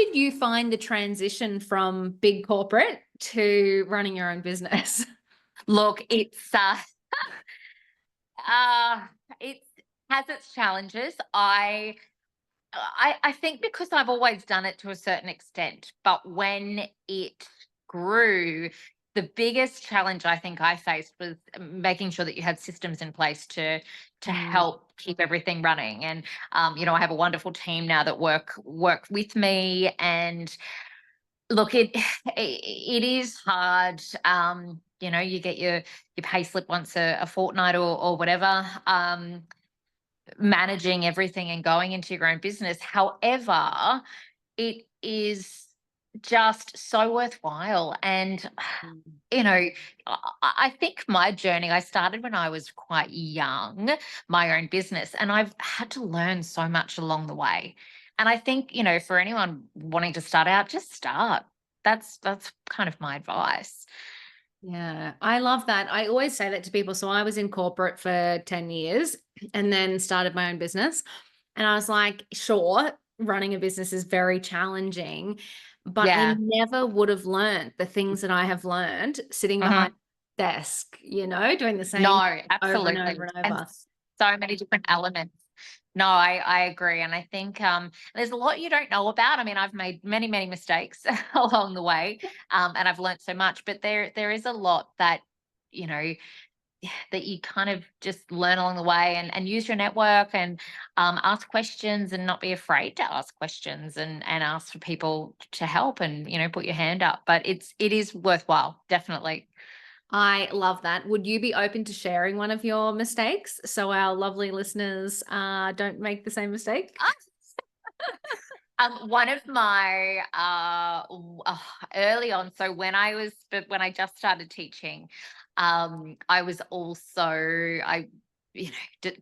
did you find the transition from big corporate to running your own business? Look, uh, it has its challenges. I think because I've always done it to a certain extent, but when it grew, the biggest challenge I think I faced was making sure that you had systems in place to Mm. help keep everything running. And I have a wonderful team now that work with me. And look, it is hard. You get your pay slip once a fortnight or whatever. Managing everything and going into your own business. However, it is just so worthwhile. And, Mm. I think my journey, I started when I was quite young, my own business, and I've had to learn so much along the way. And I think, for anyone wanting to start out, just start. That's kind of my advice. Yeah, I love that. I always say that to people. So I was in corporate for 10 years and then started my own business. And I was like, sure, running a business is very challenging, but I Yeah. never would have learned the things that I have learned sitting behind Mhm. a desk, doing the same No, over and over absolutely. and And over. so many different elements. No, I agree. And I think there's a lot you don't know about. I mean, I've made many, many mistakes along the way. And I've learned so much, but there is a lot you know, that you kind of just learn along the way, and use your network, and ask questions, and not be afraid to ask questions, and ask for people to help, and, put your hand up. But it is worthwhile, definitely. I love that. Would you be open to sharing one of your mistakes so our lovely listeners don't make the same mistake? One of my early on, so when I just started teaching, I was also I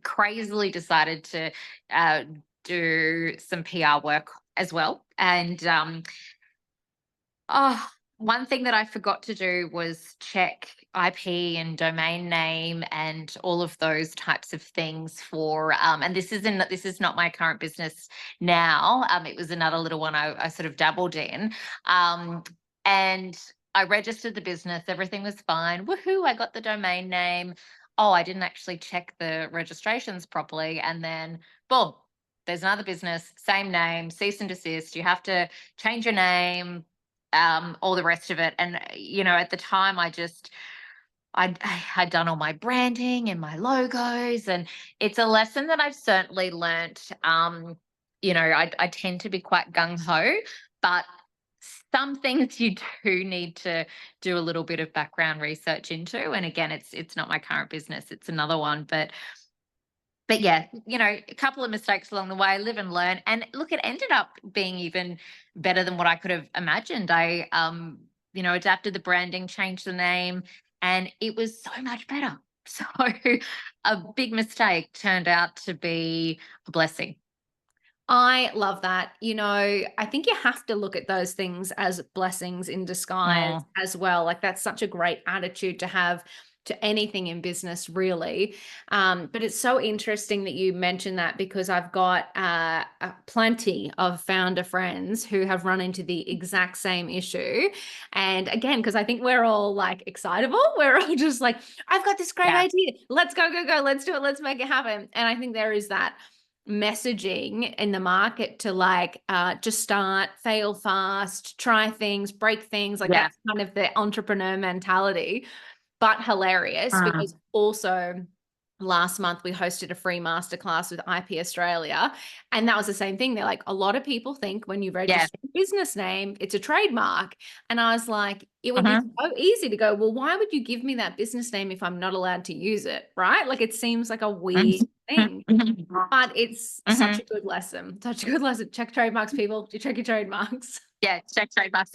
crazily decided to uh, do some PR work as well, and oh, one thing that I forgot to do was check IP and domain name and all of those types of things for and this is not my current business now. It was another little one I sort of dabbled in. And I registered the business, everything was fine. Woohoo, I got the domain name. Oh, I didn't actually check the registrations properly. And then boom, there's another business, same name, cease and desist. You have to change your name, all the rest of it. And, at the time, I had done all my branding and my logos, and it's a lesson that I've certainly learnt. I tend to be quite gung ho, but some things you do need to do a little bit of background research into. And again, it's not my current business; it's another one. But yeah, a couple of mistakes along the way, live and learn. And look, it ended up being even better than what I could have imagined. I, adapted the branding, changed the name, and it was so much better. So a big mistake turned out to be a blessing. I love that. I think you have to look at those things as blessings in disguise Mm, as well. Like that's such a great attitude to have to anything in business, really. But it's so interesting that you mentioned that because I've got plenty of founder friends who have run into the exact same issue. And again, because I think we're all like excitable, we're all just like, I've got this great yeah. idea. Let's go, go, go. Let's do it. Let's make it happen. And I think there is that messaging in the market to like just start, fail fast, try things, break things. Like Yeah. that's kind of the entrepreneur mentality, but hilarious because Mm, also last month we hosted a free masterclass with IP Australia, and that was the same thing. They're like, a lot of people think when you yeah. register a business name it's a trademark, and I was like, it would be Hmm. so easy to go, well, why would you give me that business name if I'm not allowed to use it, right? Like it seems like a weird thing, but it's such Hmm. a good lesson. Such a good lesson. Check trademarks, people. You check your trademarks. Yeah, check trademarks.